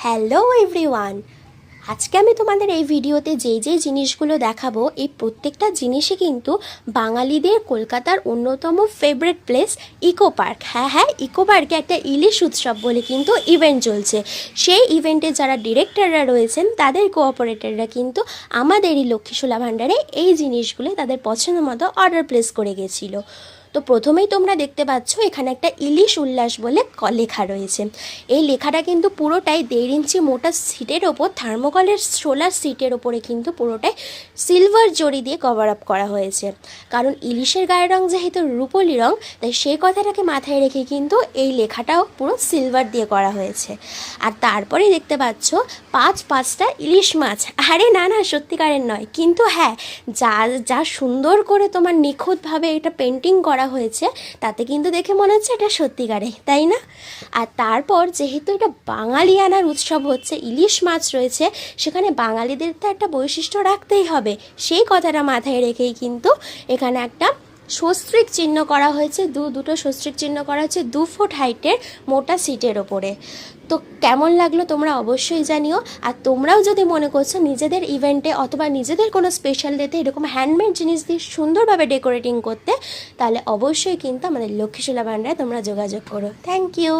Hello everyone, আজকে আমি তোমাদের এই ভিডিওতে যেই জিনিসগুলো দেখাবো এই প্রত্যেকটা জিনিসই কিন্তু বাঙালিদের কলকাতার অন্যতম ফেভারিট প্লেস ইকো পার্ক। হ্যাঁ, ইকো পার্কে একটা ইলিশ উৎসব বলে কিন্তু ইভেন্ট চলছে। সেই ইভেন্টে যারা ডিরেক্টররা রয়েছেন তাদের কোঅপারেটররা কিন্তু আমাদেরই লক্ষ্মীশোলা ভাণ্ডারে এই জিনিসগুলো তাদের পছন্দ মতো অর্ডার প্লেস করে গেছিলো। তো প্রথমেই তোমরা দেখতে পাচ্ছ এখানে একটা ইলিশ উল্লাস বলে লেখা রয়েছে। এই লেখাটা কিন্তু পুরোটাই 1.5 ইঞ্চি মোটা সিটের ওপর থার্মোকলের সোলার সিটের ওপরে কিন্তু পুরোটাই সিলভার জরি দিয়ে কভার আপ করা হয়েছে। কারণ ইলিশের গায়ের রং যেহেতু রূপোলি রং, তাই সেই কথাটাকে মাথায় রেখে কিন্তু এই লেখাটাও পুরো সিলভার দিয়ে করা হয়েছে। আর তারপরে দেখতে পাচ্ছ পাঁচটা ইলিশ মাছ। আরে না, সত্যিকারের নয়, কিন্তু হ্যাঁ, যা সুন্দর করে তোমার নিখুঁতভাবে এটা পেন্টিং করা হয়েছে তাতে কিন্তু দেখে মনে হচ্ছে এটা সত্যিকারে, তাই না? আর তারপর যেহেতু এটা বাঙালিয়ানার উৎসব হচ্ছে, ইলিশ মাছ রয়েছে, সেখানে বাঙালিদের তো একটা বৈশিষ্ট্য রাখতেই হবে। সেই কথাটা মাথায় রেখেই কিন্তু এখানে একটা সস্ত্রীক চিহ্ন করা হয়েছে, দুটো সস্ত্রীক চিহ্ন করা হয়েছে 2 ফুট হাইটের মোটা সিটের ওপরে। তো কেমন লাগলো তোমরা অবশ্যই জানিও। আর তোমরাও যদি মনে করছো নিজেদের ইভেন্টে অথবা নিজেদের কোনো স্পেশাল ডেতে এরকম হ্যান্ডমেড জিনিস দিয়ে সুন্দরভাবে ডেকোরেটিং করতে, তাহলে অবশ্যই কিন্তু আমাদের লক্ষ্মীশোলা ভাণ্ডারে তোমরা যোগাযোগ করো। Thank you.